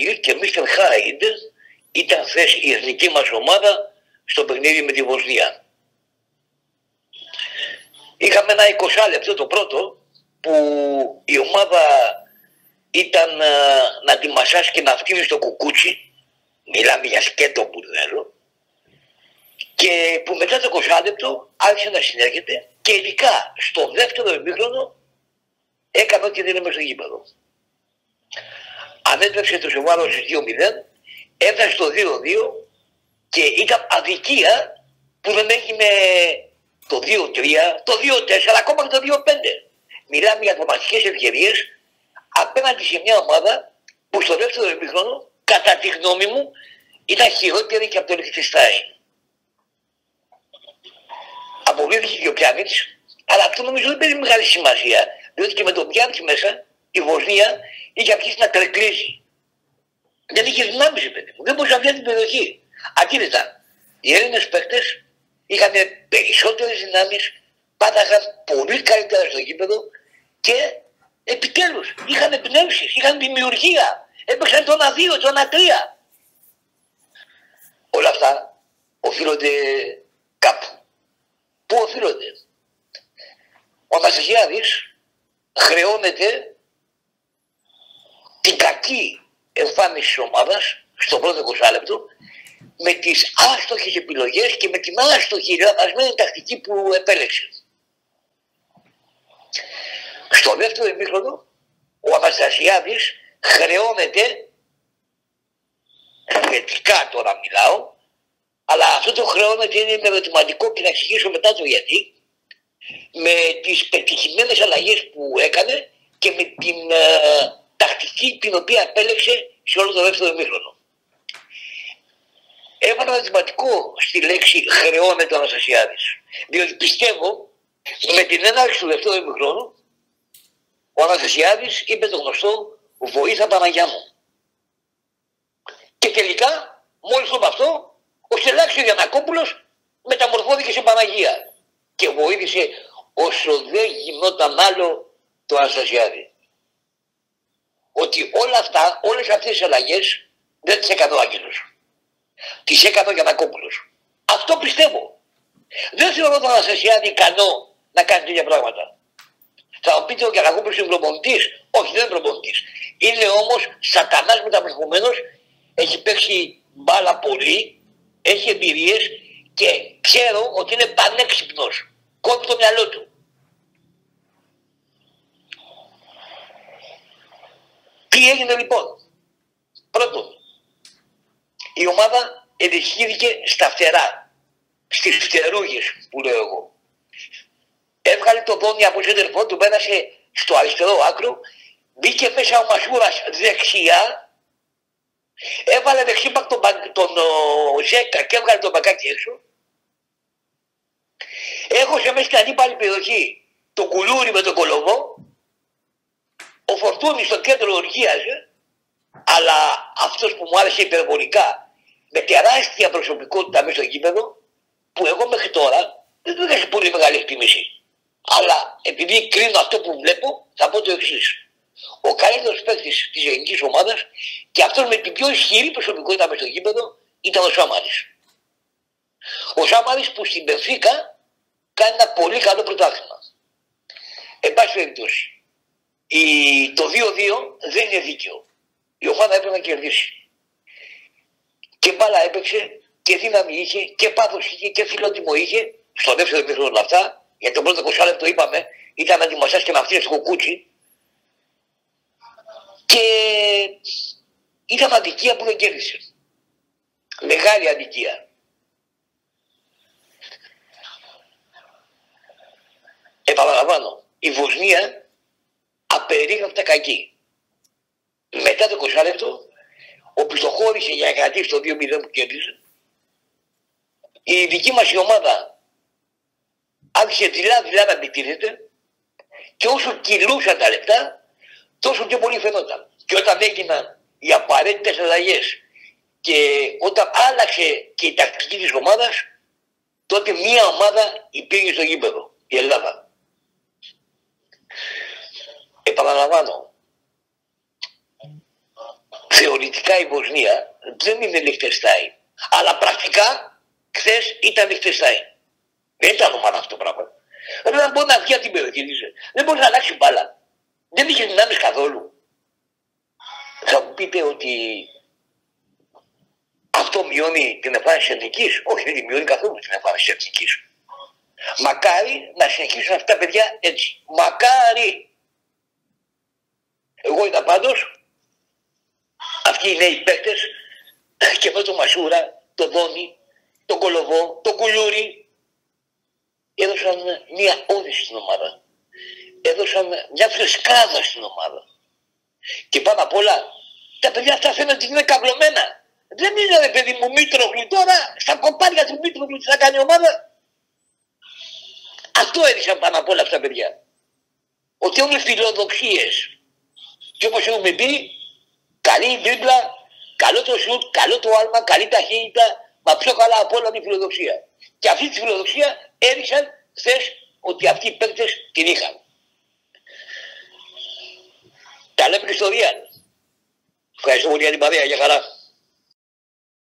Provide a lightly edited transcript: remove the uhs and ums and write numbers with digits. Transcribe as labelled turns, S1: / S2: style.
S1: Χιλ και Μίστερ Χάιντ ήταν χθες η εθνική μας ομάδα στο παιχνίδι με τη Βοσνία. Είχαμε ένα 20 λεπτό το πρώτο που η ομάδα ήταν να τη μασάσει και να φτύνει στο κουκούτσι, μιλάμε για σκέτο μπουρδέλο, και που μετά το 20 λεπτό άρχισε να συνέρχεται και ειδικά στο δεύτερο ημίχρονο έκανε ό,τι δεν είναι στο γήπεδο. Ανέτρεψε το σοβαρό στις 2-0, έφτασε στο 2-2 και ήταν αδικία που δεν έγινε το 2-3, το 2-4, ακόμα και το 2-5. Μιλάμε για δραματικές ευκαιρίες απέναντι σε μια ομάδα που στο δεύτερο ημίχρονο, κατά τη γνώμη μου, ήταν χειρότερη και από το Λιχτενστάιν. Αποβλήθηκε και ο Πιάνιτς, αλλά αυτό νομίζω δεν παίζει μεγάλη σημασία, διότι και με τον Πιάνιτς μέσα η Βοσνία είχε αρχίσει να τρεκλίζει. Δεν είχε δυνάμεις, παιδί μου, δεν μπορούσε να βγει την περιοχή. Αντίθετα, οι Έλληνες παίκτες είχαν περισσότερες δυνάμεις, πάταγαν πολύ καλύτερα στο γήπεδο και επιτέλους είχαν εμπνεύσεις, είχαν δημιουργία, έπαιξαν το 1-2, το 1-3. Όλα αυτά οφείλονται κάπου. Πού οφείλονται? Ο Αναστασιάδης χρεώνεται την κακή εμφάνιση της ομάδας στο πρώτο 20 λεπτό με τις άστοχες επιλογές και με την άστοχη λαθασμένη τακτική που επέλεξε. Στο δεύτερο ημίχρονο ο Αναστασιάδης χρεώνεται, θετικά τώρα μιλάω, αλλά αυτό το χρεώνεται είναι ερωτηματικό και να εξηγήσω μετά το γιατί, με τις πετυχημένες αλλαγές που έκανε και με την τακτική την οποία επέλεξε σε όλο το δεύτερο ημίχρονο. Έβαλα ερωτηματικό στη λέξη χρεώνεται ο Αναστασιάδης, διότι πιστεύω με την έναρξη του δεύτερου ημιχρόνου ο Αναστασιάδης είπε το γνωστό «Βοήθα Παναγιά μου». Και τελικά, μόλις το αυτό, ο Στελάξης Γιαννακόπουλος μεταμορφώθηκε σε Παναγία και βοήθησε όσο δεν γινόταν άλλο το Αναστασιάδη. Ότι όλα αυτά, όλες αυτές τις αλλαγές δεν τις έκανε ο Άγγελος. Τις έκανε ο Γιαννακόπουλος. Αυτό πιστεύω. Δεν θεωρώ τον Αναστασιάδη ικανό να κάνει τέτοια πράγματα. Θα μου πείτε ο Γιαννακόπουλος είναι προπονητής. Όχι, δεν είναι προπονητής. Είναι όμως σατανάς μεταμορφωμένος, έχει παίξει μπάλα πολύ, έχει εμπειρίες και ξέρω ότι είναι πανέξυπνος. Κόβει το μυαλό του. Τι έγινε λοιπόν? Πρώτον, η ομάδα ενισχύθηκε στα φτερά, στις φτερούγες που λέω εγώ. Έβγαλε το δόνι από σέντερφο, του πέρασε στο αριστερό άκρο, μπήκε μέσα ο Μασούρας δεξιά, έβαλε δεξίπακ τον Ζέκα και έβγαλε τον μπακάκι έξω. Έχωσε μέσα στην αντίπαλη περιοχή τον Κουλούρι με τον Κολοβό. Ο Φορτούνης στο κέντρο οργίαζε, αλλά αυτός που μου άρεσε υπερβολικά, με τεράστια προσωπικότητα μέσα στο γήπεδο, που εγώ μέχρι τώρα δεν του είχα πολύ μεγάλη εκτίμηση. Αλλά επειδή κρίνω αυτό που βλέπω, θα πω το εξής. Ο καλύτερος παίκτης της ελληνικής ομάδας και αυτός με την πιο ισχυρή προσωπικότητα μέσα στο γήπεδο ήταν ο Σάμαρης. Ο Σάμαρης που στην Μπενφίκα κάνει ένα πολύ καλό πρωτάθλημα. Εν πάση περιπτώσει, το 2-2 δεν είναι δίκαιο. Η ομάδα έπρεπε να κερδίσει. Και μπάλα έπαιξε και δύναμη είχε και πάθος είχε και φιλότιμο είχε. Στο δεύτερο ημίχρονο όλα αυτά, για τον πρώτο 20 λεπτό είπαμε, ήταν να δημοσιάσει και να φτύνει στο κουκούτσι. Και ήταν αδικία που δεν κέρδισε. Μεγάλη αδικία. Επαναλαμβάνω, η Βοσνία απερίγραπτα κακή. Μετά το 20 λεπτό, ο πιστοχώρησε για να κρατήσει το 2-0 που κέρδισε. Η δική μας η ομάδα άρχισε δειλά να επιτίθεται και όσο κυλούσαν τα λεπτά, τόσο πιο πολύ φαινόταν. Και όταν έγιναν οι απαραίτητες αλλαγές και όταν άλλαξε και η τακτική της ομάδας, τότε μία ομάδα υπήρχε στο γήπεδο, η Ελλάδα. Επαναλαμβάνω, θεωρητικά η Βοσνία δεν είναι Λιχτενστάιν. Αλλά πρακτικά χθες ήταν Λιχτενστάιν. Δεν ήταν ομάδα αυτό το πράγμα. Δεν μπορεί να βγει από την περιοχή της. Δεν μπορεί να αλλάξει μπάλα. Δεν είχε δυνάμεις καθόλου. Θα μου πείτε ότι αυτό μειώνει την εμφάνιση της εθνικής. Όχι, δεν μειώνει καθόλου την εμφάνιση της εθνικής. Μακάρι να συνεχίσουν αυτά τα παιδιά έτσι. Μακάρι. Εγώ είδα πάντως αυτοί οι νέοι παίκτες και με τον Μασούρα, τον Δόνι, τον Κολοβό, τον Κουλούρι έδωσαν μια όθηση στην ομάδα. Έδωσαν μια φρεσκάδα στην ομάδα. Και πάνω απ' όλα τα παιδιά αυτά φαίνονται ότι είναι καυλωμένα. Δεν είναι ρε παιδί μου Μήτρογλου τώρα, στα κοπάρια του Μήτρογλου τι θα κάνει η ομάδα. Αυτό έδειξαν πάνω απ' όλα αυτά τα παιδιά. Ότι έχουν φιλοδοξίες. Και όπως έχουμε πει, καλή δίπλα, καλό το σουτ, καλό το άλμα, καλή ταχύτητα, μα πιο καλά από όλα είναι η φιλοδοξία. Και αυτή τη φιλοδοξία έδειξαν χθες ότι αυτοί οι παίκτες την είχαν. Τα λέμε και στο Real. Ευχαριστώ πολύ για την παρέα, για χαρά.